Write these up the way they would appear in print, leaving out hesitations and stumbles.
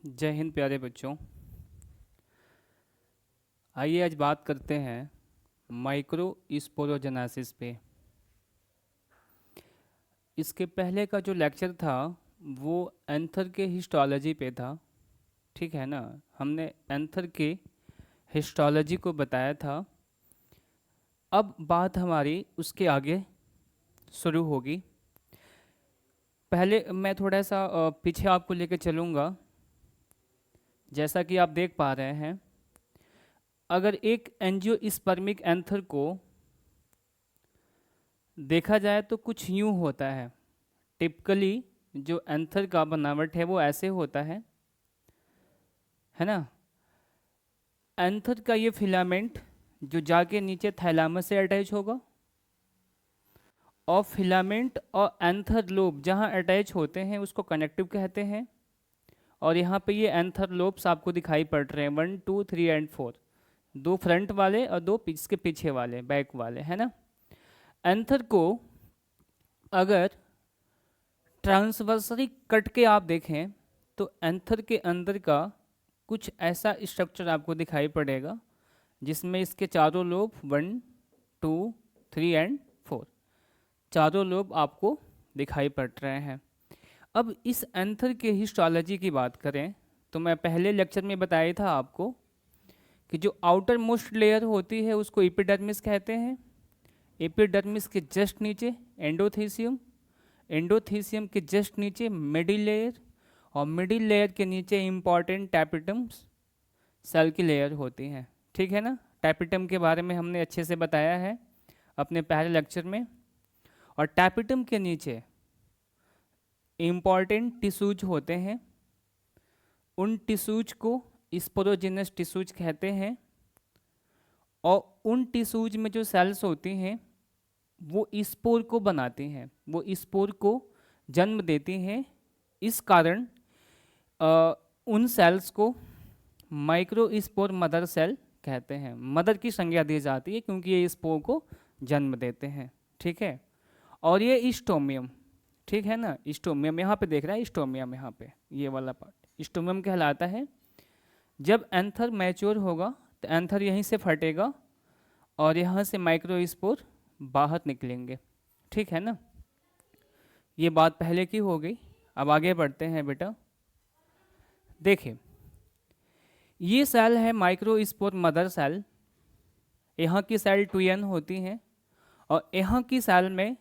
जय हिंद प्यारे बच्चों। आइए आज बात करते हैं माइक्रो स्पोरोजेनेसिस पे। इसके पहले का जो लेक्चर था वो एंथर के हिस्टोलॉजी पे था, ठीक है ना। हमने एंथर के हिस्टोलॉजी को बताया था। अब बात हमारी उसके आगे शुरू होगी। पहले मैं थोड़ा सा पीछे आपको लेके चलूँगा। जैसा कि आप देख पा रहे हैं, अगर एक एंजियोस्पर्मिक एंथर को देखा जाए तो कुछ यूं होता है। टिपिकली जो एंथर का बनावट है वो ऐसे होता है ना। एंथर का ये फिलामेंट जो जाके नीचे थैलामस से अटैच होगा, और फिलामेंट और एंथर लोब जहाँ अटैच होते हैं उसको कनेक्टिव कहते हैं। और यहाँ पे ये एंथर लोब्स आपको दिखाई पड़ रहे हैं 1 2 3 एंड 4, दो फ्रंट वाले और दो इसके पीछे वाले बैक वाले, है ना। एंथर को अगर ट्रांसवर्सली कट के आप देखें तो एंथर के अंदर का कुछ ऐसा स्ट्रक्चर आपको दिखाई पड़ेगा जिसमें इसके चारों लोब 1 2 3 एंड 4 चारों लोब आपको दिखाई पड़ रहे हैं। अब इस एंथर के हिस्टोलॉजी की बात करें तो मैं पहले लेक्चर में बताया था आपको कि जो आउटर मोस्ट लेयर होती है उसको एपिडर्मिस कहते हैं। एपिडर्मिस के जस्ट नीचे एंडोथीसियम, एंडोथीसियम के जस्ट नीचे मिडिल लेयर, और मिडिल लेयर के नीचे इंपॉर्टेंट टैपिटम्स सेल की लेयर होती हैं, ठीक है ना। टैपिटम के बारे में हमने अच्छे से बताया है अपने पहले लेक्चर में। और टैपिटम के नीचे इंपॉर्टेंट टिश्यूज होते हैं। उन टिश्यूज को स्पोरोजिनस टिश्यूज कहते हैं। और उन टिश्यूज में जो सेल्स होती हैं वो स्पोर को बनाती हैं, वो स्पोर को जन्म देती हैं। इस कारण उन सेल्स को माइक्रोस्पोर मदर सेल कहते हैं। मदर की संज्ञा दी जाती है क्योंकि ये स्पोर को जन्म देते हैं, ठीक है। और ये स्टोमियम, ठीक है ना। स्टोमियम यहाँ पे देख रहा है, स्टोमियम यहाँ पे ये वाला पार्ट स्टोमियम कहलाता है। जब एंथर मैच्योर होगा तो एंथर यहीं से फटेगा और यहाँ से माइक्रोस्पोर बाहर निकलेंगे, ठीक है ना। ये बात पहले की हो गई। अब आगे बढ़ते हैं बेटा। देखिए ये सेल है माइक्रोस्पोर मदर सेल। यहाँ की सेल 2n होती हैं और यहाँ की सेल में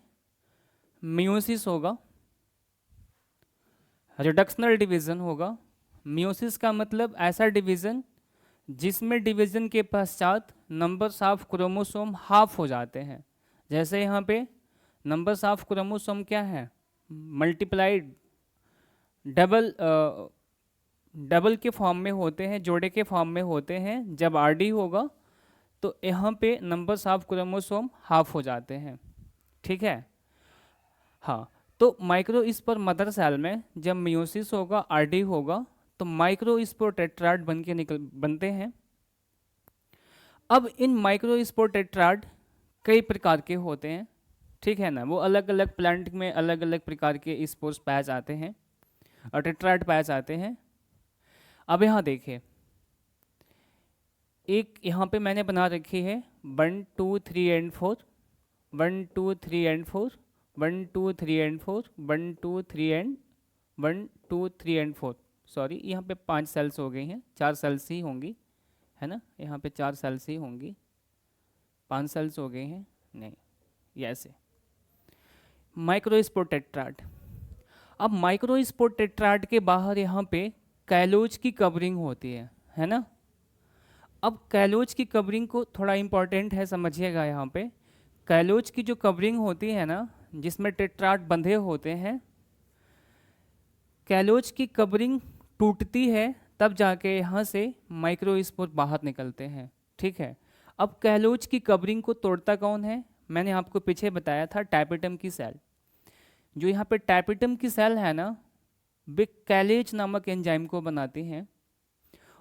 मियोसिस होगा, रिडक्शनल डिवीजन होगा। मियोसिस का मतलब ऐसा डिवीजन जिसमें डिवीजन के पश्चात नंबर्स ऑफ क्रोमोसोम हाफ हो जाते हैं। जैसे यहाँ पे नंबर्स ऑफ क्रोमोसोम क्या है, मल्टीप्लाइड डबल के फॉर्म में होते हैं, जोड़े के फॉर्म में होते हैं। जब आरडी होगा तो यहाँ पे नंबर्स ऑफ क्रोमोसोम हाफ हो जाते हैं, ठीक है। हाँ, तो माइक्रोस्पोर मदर सेल में जब मियोसिस होगा, आरडी होगा, तो माइक्रोस्पोर टेट्राड बनते हैं। अब इन माइक्रोस्पोर टेट्राड कई प्रकार के होते हैं, ठीक है ना। वो अलग अलग प्लांट में अलग अलग प्रकार के स्पोर्स पाए जाते हैं और टेट्राड पाए जाते हैं। अब यहाँ देखिए, एक यहाँ पे मैंने बना रखी है 1 2 3 and 4, 1 2 3 and 4, 1 2 3 and 4, 1 2 3 and 1 2 3 and 4। Sorry, यहाँ पे 5 सेल्स हो गई हैं, 4 सेल्स ही होंगी, है ना। यहाँ पे 4 सेल्स ही होंगी, 5 सेल्स हो गई हैं नहीं, ये ऐसे माइक्रोस्पोर टेट्राड। अब माइक्रोस्पोर टेट्राड के बाहर यहाँ पे कैलोज की कवरिंग होती है ना। अब कैलोज की कवरिंग को थोड़ा इंपॉर्टेंट है, समझिएगा। यहाँ पे कैलोज की जो कवरिंग होती है ना, जिसमें टेट्राड बंधे होते हैं, कैलोज की कवरिंग टूटती है तब जाके यहाँ से माइक्रोस्पोर बाहर निकलते हैं, ठीक है। अब कैलोज की कवरिंग को तोड़ता कौन है, मैंने आपको पीछे बताया था, टैपिटम की सेल। जो यहाँ पे टैपिटम की सेल है ना, वे कैलेज नामक एंजाइम को बनाती हैं।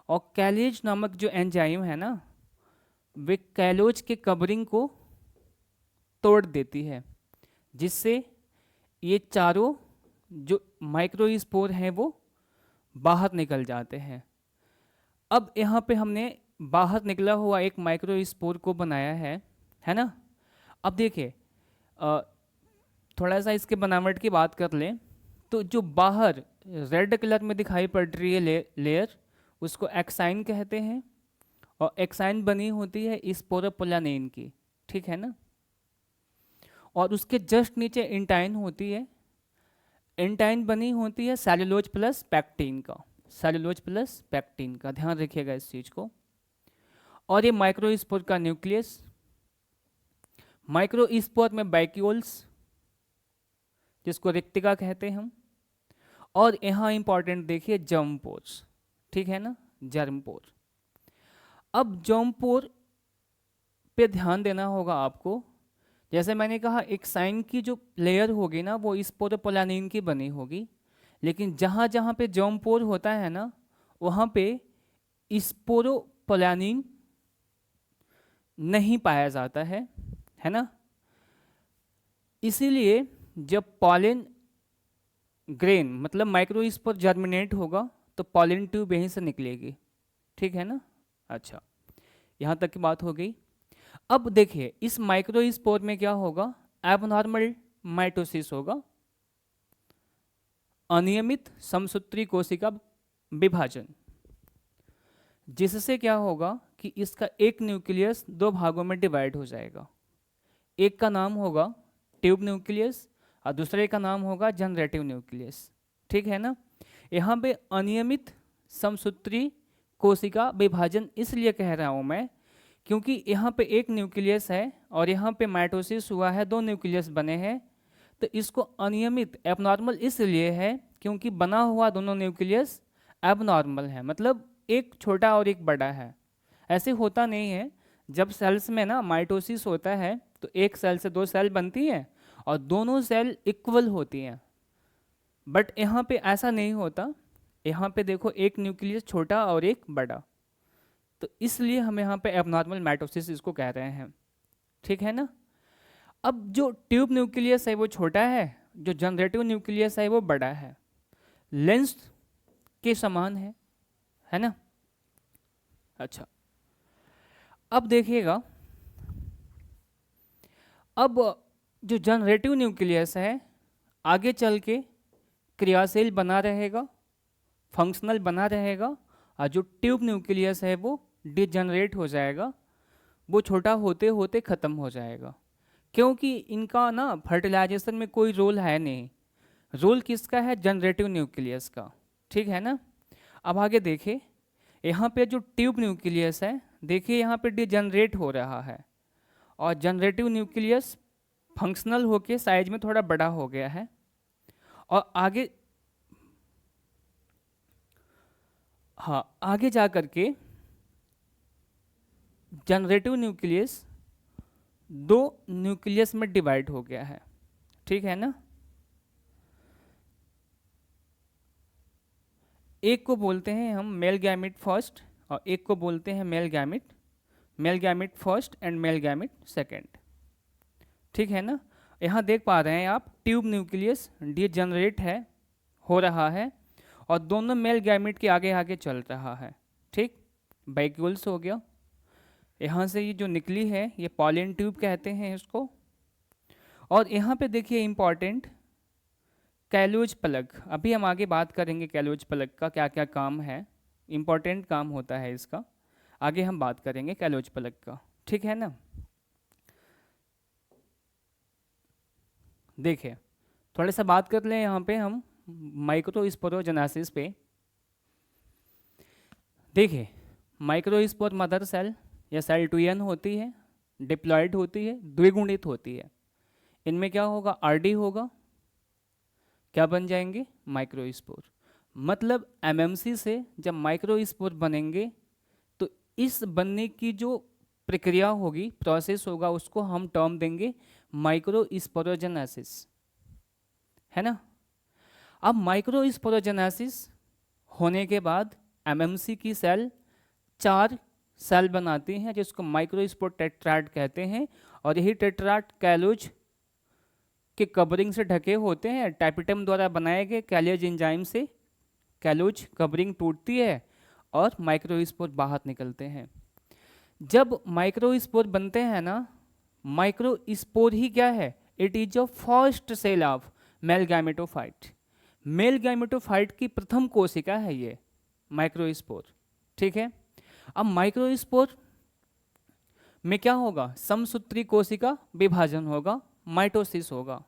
और कैलेज नामक जो एंजाइम है ना, वे कैलोज के कवरिंग को तोड़ देती है, जिससे ये चारों जो माइक्रोस्पोर हैं वो बाहर निकल जाते हैं। अब यहाँ पे हमने बाहर निकला हुआ एक माइक्रोस्पोर को बनाया है ना। अब देखिए थोड़ा सा इसके बनावट की बात कर लें तो जो बाहर रेड कलर में दिखाई पड़ रही है लेयर उसको एक्साइन कहते हैं, और एक्साइन बनी होती है स्पोरोपोलानिन की, ठीक है ना। और उसके जस्ट नीचे इंटाइन होती है, इंटाइन बनी होती है सेलुलोज प्लस पैक्टीन का, सेलुलोज प्लस पैक्टीन का, ध्यान रखिएगा इस चीज़ को। और ये माइक्रोस्पोर का न्यूक्लियस, माइक्रोस्पोर में बैक्यूल्स जिसको रिक्तिका कहते हैं हम, और यहाँ इंपॉर्टेंट देखिए जर्म पोर्स, ठीक है ना, जर्म पोर। अब जर्म पोर पे ध्यान देना होगा आपको। जैसे मैंने कहा एक साइन की जो लेयर होगी ना वो स्पोरोपोलानिन की बनी होगी, लेकिन जहाँ जहाँ पे जर्म पोर होता है ना वहाँ पे स्पोरोपोलानिन नहीं पाया जाता है ना। इसीलिए जब पॉलन ग्रेन मतलब माइक्रोस्पोर जर्मिनेट होगा तो पॉलन ट्यूब यहीं से निकलेगी, ठीक है ना। अच्छा, यहाँ तक की बात हो गई। अब देखिए इस माइक्रोस्पोर में क्या होगा, एबनॉर्मल माइटोसिस होगा, अनियमित समसूत्री कोशिका विभाजन, जिससे क्या होगा कि इसका एक न्यूक्लियस दो भागों में डिवाइड हो जाएगा। एक का नाम होगा ट्यूब न्यूक्लियस और दूसरे का नाम होगा जनरेटिव न्यूक्लियस, ठीक है ना। यहाँ पे अनियमित समसूत्री कोशिका विभाजन इसलिए कह रहा हूँ मैं क्योंकि यहाँ पे एक न्यूक्लियस है और यहाँ पे माइटोसिस हुआ है, दो न्यूक्लियस बने हैं, तो इसको अनियमित एबनॉर्मल इसलिए है क्योंकि बना हुआ दोनों न्यूक्लियस एबनॉर्मल है, मतलब एक छोटा और एक बड़ा है। ऐसे होता नहीं है, जब सेल्स में ना माइटोसिस होता है तो एक सेल से दो सेल बनती है और दोनों सेल इक्वल होती हैं, बट यहाँ पे ऐसा नहीं होता। यहाँ पे देखो एक न्यूक्लियस छोटा और एक बड़ा, तो इसलिए हम यहाँ पे एबनॉर्मल माइटोसिस इसको कह रहे हैं, ठीक है ना। अब जो ट्यूब न्यूक्लियस है वो छोटा है, जो जनरेटिव न्यूक्लियस है वो बड़ा है, लेंथ के समान है ना। अच्छा, अब देखिएगा, अब जो जनरेटिव न्यूक्लियस है आगे चल के क्रियाशील बना रहेगा, फंक्शनल बना रहेगा, और जो ट्यूब न्यूक्लियस है वो डिजनरेट हो जाएगा, वो छोटा होते होते ख़त्म हो जाएगा, क्योंकि इनका ना फर्टिलाइजेशन में कोई रोल है नहीं। रोल किसका है, जनरेटिव न्यूक्लियस का, ठीक है ना। अब आगे देखिए, यहाँ पे जो ट्यूब न्यूक्लियस है देखिए यहाँ पे डिजनरेट हो रहा है, और जनरेटिव न्यूक्लियस फंक्शनल होके साइज में थोड़ा बड़ा हो गया है, और आगे आगे जा कर के जनरेटिव न्यूक्लियस दो न्यूक्लियस में डिवाइड हो गया है, ठीक है ना। एक को बोलते हैं हम मेल गैमिट फर्स्ट और एक को बोलते हैं male gamete first and male gamete second, ठीक है ना। यहाँ देख पा रहे हैं आप ट्यूब न्यूक्लियस डिजनरेट हो रहा है और दोनों मेल गैमिट के आगे आगे चल रहा है, ठीक। बैक्यूल्स हो गया, यहाँ से ये जो निकली है ये पॉलन ट्यूब कहते हैं इसको। और यहाँ पे देखिए इम्पॉर्टेंट कैलोज प्लग, अभी हम आगे बात करेंगे कैलोज प्लग का क्या क्या काम है, इम्पॉर्टेंट काम होता है इसका, आगे हम बात करेंगे कैलोज प्लग का, ठीक है ना। देखिए थोड़ा सा बात कर लें यहाँ पे हम माइक्रोस्पोरोजेनेसिस पे। देखिए माइक्रोस्पोर मदर सेल या सेल 2n होती है, डिप्लॉयड होती है, द्विगुणित होती है। इनमें क्या होगा, आरडी होगा, क्या बन जाएंगे, माइक्रोस्पोर। मतलब एमएमसी से जब माइक्रोस्पोर बनेंगे तो इस बनने की जो प्रक्रिया होगी, प्रोसेस होगा, उसको हम टर्म देंगे माइक्रोस्पोरोजेनेसिस, है ना। अब माइक्रोस्पोरोजेनेसिस होने के बाद एमएमसी की सेल 4 सेल बनाती हैं जिसको माइक्रोस्पोर टेट्राड कहते हैं, और यही टेट्राड कैलोज के कवरिंग से ढके होते हैं, टाइपिटम द्वारा बनाए गए कैलेज एंजाइम से कैलोज कवरिंग टूटती है और माइक्रोस्पोर बाहर निकलते हैं। जब माइक्रोस्पोर बनते हैं ना, माइक्रोस्पोर ही क्या है, it is a first cell of male gametophyte. Male gametophyte की प्रथम कोशिका है ये माइक्रोस्पोर, ठीक है। अब माइक्रोस्पोर में क्या होगा, समसूत्री कोशिका विभाजन होगा, माइटोसिस होगा,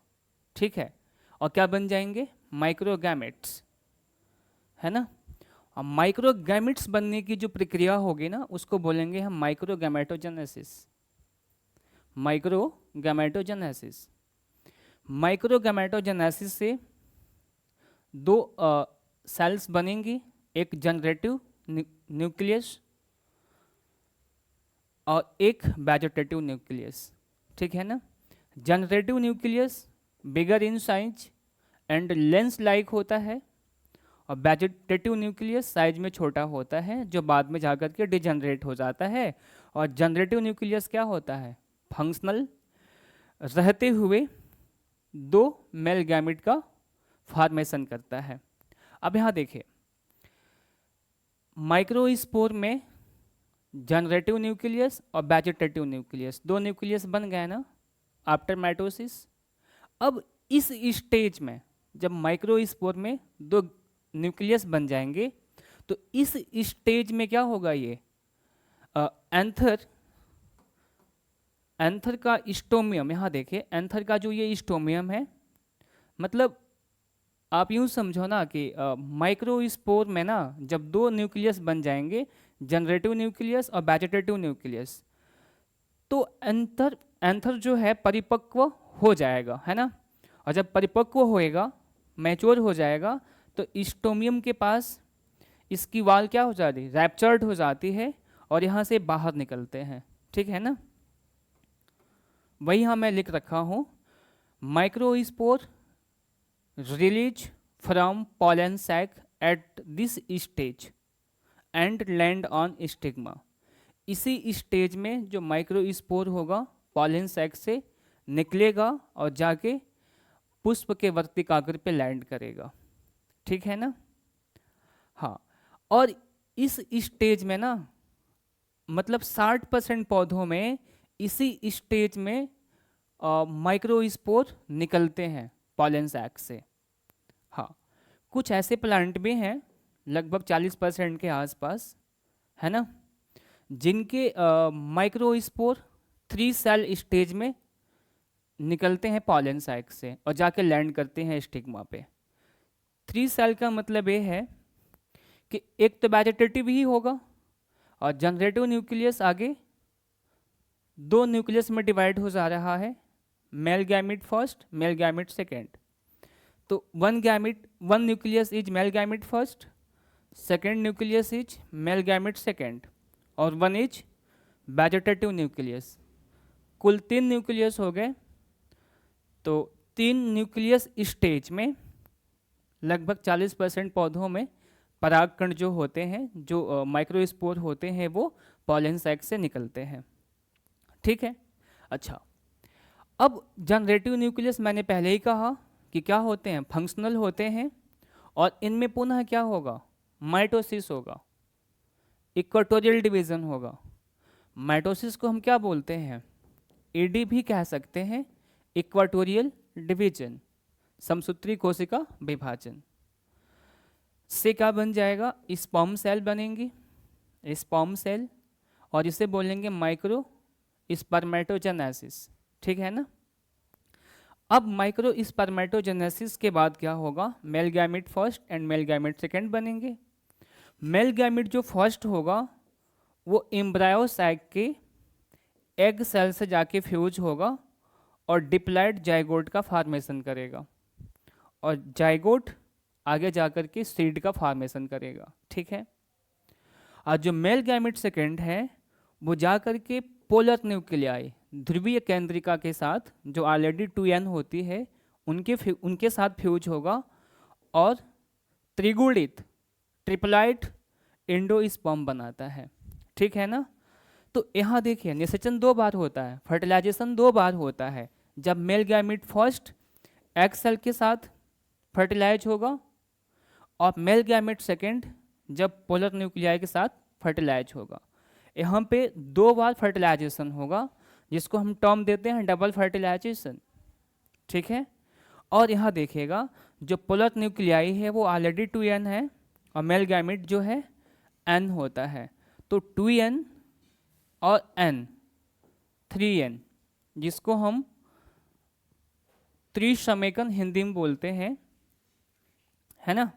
ठीक है, और क्या बन जाएंगे, माइक्रोगैमेट्स, है ना। अब माइक्रोगैमेट्स बनने की जो प्रक्रिया होगी ना, उसको बोलेंगे हम माइक्रोगैमेटोजेनेसिस। माइक्रोगैमेटोजेनेसिस, माइक्रोगैमेटोजेनेसिस से दो सेल्स बनेंगी, एक जनरेटिव न्यूक्लियस और एक वेजिटेटिव न्यूक्लियस, ठीक है ना। Generative nucleus bigger in size and lens like होता है, और वेजिटेटिव न्यूक्लियस साइज में छोटा होता है, जो बाद में जाकर के डिजनरेट हो जाता है। और जनरेटिव न्यूक्लियस क्या होता है, फंक्शनल रहते हुए दो मेल गैमेट का फॉर्मेशन करता है। अब यहाँ देखिए, माइक्रोस्पोर में जनरेटिव न्यूक्लियस और वेजिटेटिव न्यूक्लियस, दो न्यूक्लियस बन गए ना आफ्टर माइटोसिस। अब इस स्टेज में जब माइक्रोस्पोर में दो न्यूक्लियस बन जाएंगे, तो इस स्टेज में क्या होगा, ये एंथर का स्टोमियम, यहाँ देखिए एंथर का जो ये स्टोमियम है, मतलब आप यूँ समझो ना कि माइक्रोस्पोर में ना जब दो न्यूक्लियस बन जाएंगे, जनरेटिव न्यूक्लियस और वेजिटेटिव न्यूक्लियस, तो एंथर जो है परिपक्व हो जाएगा, है ना। और जब परिपक्व होएगा, मैच्योर हो जाएगा, तो स्टोमियम के पास इसकी वाल क्या हो जाती है, रैप्चर्ड हो जाती है, और यहाँ से बाहर निकलते हैं, ठीक है ना। वही यहाँ मैं लिख रखा हूँ, microspore release from pollen sac at this stage and land on stigma. इसी स्टेज में जो माइक्रोस्पोर होगा पॉलन सैक से निकलेगा और जाके पुष्प के वर्तिकाग्र पे लैंड करेगा, ठीक है ना। हाँ, और इस स्टेज में ना, मतलब 60% पौधों में इसी स्टेज में माइक्रोस्पोर निकलते हैं पॉलन सैक से। हाँ, कुछ ऐसे प्लांट भी हैं लगभग 40% के आसपास, है ना, जिनके माइक्रोस्पोर 3 सेल स्टेज में निकलते हैं पॉलन सैक से और जाके लैंड करते हैं स्टिग्मा पे। 3 सेल का मतलब ये है कि एक तो वेजिटेटिव ही होगा और जनरेटिव न्यूक्लियस आगे दो न्यूक्लियस में डिवाइड हो जा रहा है, male gamete first, male gamete second. तो one nucleus is male gamete first, second nucleus is male gamete second, और वन इज वेजिटेटिव न्यूक्लियस। कुल 3 न्यूक्लियस हो गए। तो 3 न्यूक्लियस स्टेज में लगभग 40% पौधों में परागकण जो होते हैं, जो माइक्रोस्पोर होते हैं, वो पॉलन सैक से निकलते हैं, ठीक है। अच्छा, अब जनरेटिव न्यूक्लियस मैंने पहले ही कहा कि क्या होते हैं, फंक्शनल होते हैं, और इनमें पुनः क्या होगा, माइटोसिस होगा, इक्वेटोरियल डिवीजन होगा। माइटोसिस को हम क्या बोलते हैं, ईडी भी कह सकते हैं, इक्वेटोरियल डिवीजन, समसूत्री कोशिका विभाजन से क्या बन जाएगा, स्पर्म सेल बनेंगी, स्पर्म सेल, और इसे बोलेंगे माइक्रो स्पर्मेटोजेनेसिस, ठीक है ना। अब माइक्रो स्पर्मेटोजेनेसिस के बाद क्या होगा, mail gamete first and mail gamete second बनेंगे। मेल गैमेट जो फर्स्ट होगा वो एम्ब्रायो सैक के एग सेल से जाके फ्यूज होगा और डिप्लॉयड जाइगोट का फॉर्मेशन करेगा, और जाइगोट आगे जाकर के सीड का फॉर्मेशन करेगा, ठीक है। और जो मेल गैमेट सेकेंड है वो जाकर के पोलर न्यूक्लियाई, ध्रुवीय केंद्रिका के साथ जो ऑलरेडी 2n होती है उनके साथ फ्यूज होगा और त्रिगुणित ट्रिप्लॉइड एंडोस्पर्म बनाता है, ठीक है ना। तो यहाँ देखिए निषेचन 2 बार होता है, फर्टिलाइजेशन 2 बार होता है। जब male gamete first egg cell के साथ फर्टिलाइज होगा और मेल गैमेट सेकेंड जब पोलर न्यूक्लियाई के साथ फर्टिलाइज होगा। यहाँ पे 2 बार फर्टिलाइजेशन होगा जिसको हम टर्म देते हैं डबल फर्टिलाइजेशन, ठीक है। और यहाँ देखिएगा जो पोलर न्यूक्लियाई है वो ऑलरेडी 2n है और मेल गैमेट जो है n होता है, तो 2n और n 3n जिसको हम त्रिसमेकन हिंदी में बोलते हैं, है ना।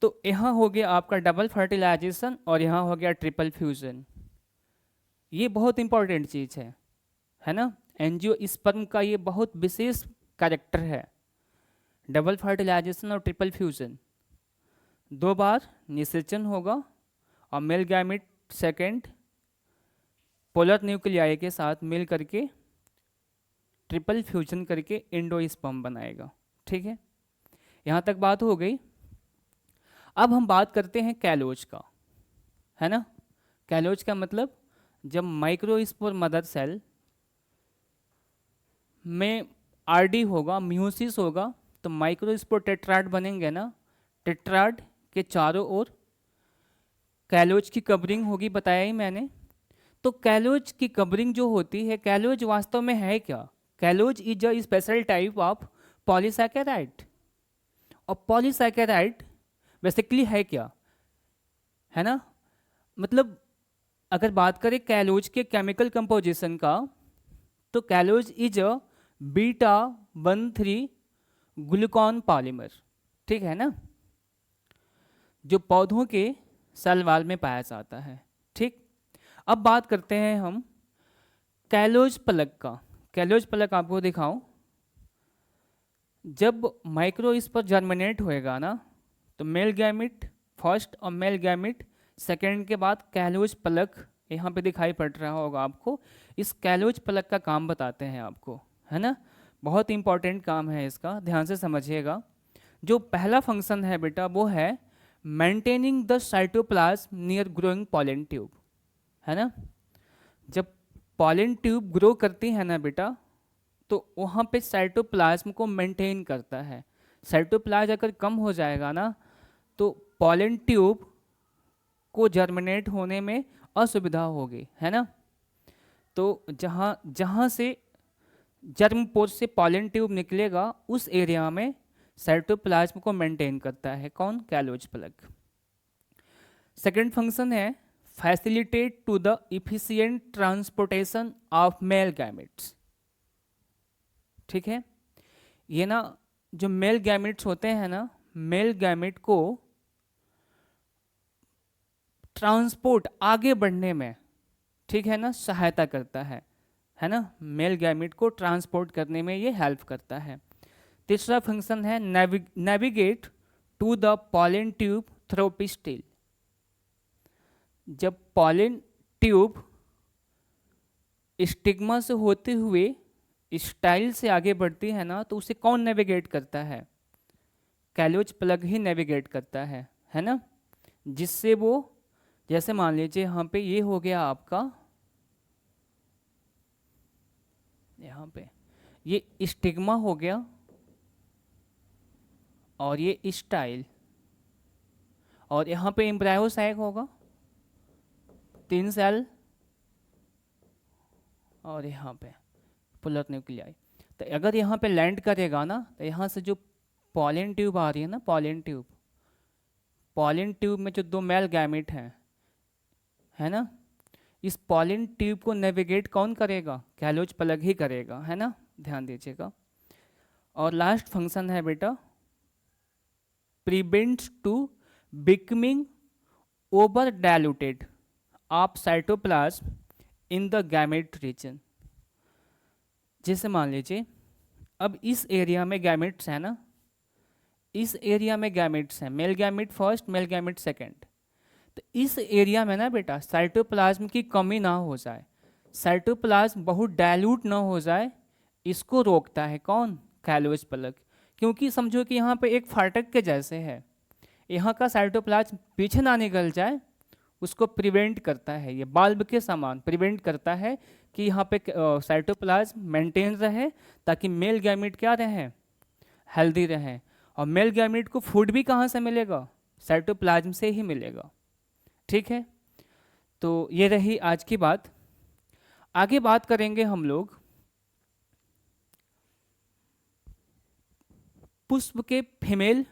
तो यहाँ हो गया आपका डबल फर्टिलाइजेशन और यहाँ हो गया ट्रिपल फ्यूजन। ये बहुत इंपॉर्टेंट चीज़ है ना। एंजियोस्पर्म का ये बहुत विशेष कैरेक्टर है, डबल फर्टिलाइजेशन और ट्रिपल फ्यूजन। 2 बार निषेचन होगा और male gamete second polar nuclei के साथ मिल करके ट्रिपल फ्यूजन करके एंडोस्पर्म बनाएगा, ठीक है। यहाँ तक बात हो गई। अब हम बात करते हैं कैलोज का, है ना। कैलोज का मतलब जब माइक्रोस्पोर मदर सेल में आरडी होगा, म्यूसिस होगा, तो माइक्रोस्पोर टेट्राड बनेंगे ना। टेट्राड के चारों ओर कैलोज की कवरिंग होगी, बताया ही मैंने। तो कैलोज की कवरिंग जो होती है, कैलोज वास्तव में है क्या? Callose is a special type of polysaccharide. और पॉलीसैकेराइड बेसिकली है क्या, है ना। मतलब अगर बात करें कैलोज के केमिकल कंपोजिशन का, तो callose is a β13 glucan polymer, ठीक है ना, जो पौधों के सेल वॉल में पाया जाता है, ठीक। अब बात करते हैं हम कैलोज प्लग का। कैलोज प्लग आपको दिखाऊं, जब माइक्रोस्पोर जर्मिनेट होएगा ना, तो मेल गैमेट फर्स्ट और मेल गैमेट सेकेंड के बाद कैलोज प्लग यहाँ पे दिखाई पड़ रहा होगा आपको। इस कैलोज प्लग का काम बताते हैं आपको, है ना। बहुत इंपॉर्टेंट काम है इसका, ध्यान से समझिएगा। जो पहला फंक्शन है बेटा वो है maintaining the cytoplasm near growing pollen tube, है ना। जब पॉलन ट्यूब ग्रो करती है ना बेटा, तो वहाँ पे साइटोप्लाज्म को मेंटेन करता है। साइटोप्लाज्म अगर कम हो जाएगा ना, तो पॉलन ट्यूब को जर्मिनेट होने में असुविधा होगी, है ना। तो जहाँ से जर्म पोर से पॉलन ट्यूब निकलेगा, उस एरिया में साइटोप्लाज्म को मेंटेन करता है कौन? Callose plug. सेकेंड फंक्शन है facilitate to the efficient transportation of male gametes, ठीक है। ये ना जो मेल गैमेट्स होते हैं ना, मेल गैमेट को ट्रांसपोर्ट आगे बढ़ने में, ठीक है ना, सहायता करता है ना। मेल गैमेट को ट्रांसपोर्ट करने में ये हेल्प करता है। तीसरा फंक्शन है navigate to the pollen tube through pistil. जब पॉलन ट्यूब स्टिग्मा से होते हुए स्टाइल से आगे बढ़ती है ना, तो उसे कौन नेविगेट करता है? कैलोज प्लग ही नेविगेट करता है ना। जिससे वो, जैसे मान लीजिए यहाँ पे ये हो गया आपका, यहाँ पे ये स्टिग्मा हो गया और ये स्टाइल, और यहाँ पे एम्ब्रायोसाइक होगा 3 सेल, और यहाँ पे पोलर न्यूक्लियाई। तो अगर यहाँ पे लैंड करेगा ना, तो यहाँ से जो पॉलन ट्यूब आ रही है ना, पॉलन ट्यूब में जो 2 मेल गैमेट हैं, है ना, इस पॉलन ट्यूब को नेविगेट कौन करेगा? कैलोज प्लग ही करेगा, है ना, ध्यान दीजिएगा। और लास्ट फंक्शन है बेटा prevents to becoming over diluted of cytoplasm in the gamete region. जैसे मान लीजिए अब इस एरिया में गैमेट्स है ना, इस एरिया में गैमेट्स हैं, mail gamete first, male gamete second. तो इस एरिया में ना बेटा साइटोप्लाज्म की कमी ना हो जाए, साइटोप्लाज्म बहुत डायलूट ना हो जाए, इसको रोकता है कौन? Callose plug. क्योंकि समझो कि यहाँ पे एक फाटक के जैसे है, यहाँ का साइटोप्लाज्म पीछे ना निकल जाए, उसको प्रिवेंट करता है, ये बाल्ब के समान प्रिवेंट करता है कि यहाँ पे साइटोप्लाज्म मेंटेन रहे, ताकि मेल गैमेट क्या रहे? हेल्दी रहे। और मेल गैमीट को फूड भी कहाँ से मिलेगा? साइटोप्लाज्म से ही मिलेगा। ठीक है, तो ये रही आज की बात। आगे बात करेंगे हम लोग पुष्प के फीमेल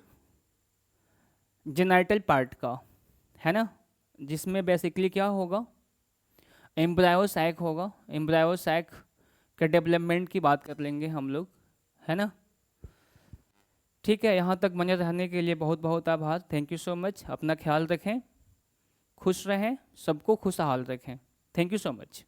जेनाइटल पार्ट का, है ना, जिसमें बेसिकली क्या होगा, एम्ब्रायो सैक होगा। एम्ब्रायो सैक के डेवलपमेंट की बात कर लेंगे हम लोग, है ना। ठीक है, यहाँ तक बने रहने के लिए बहुत बहुत आभार। Thank you so much. अपना ख्याल रखें, खुश रहें, सबको खुशहाल रखें। Thank you so much.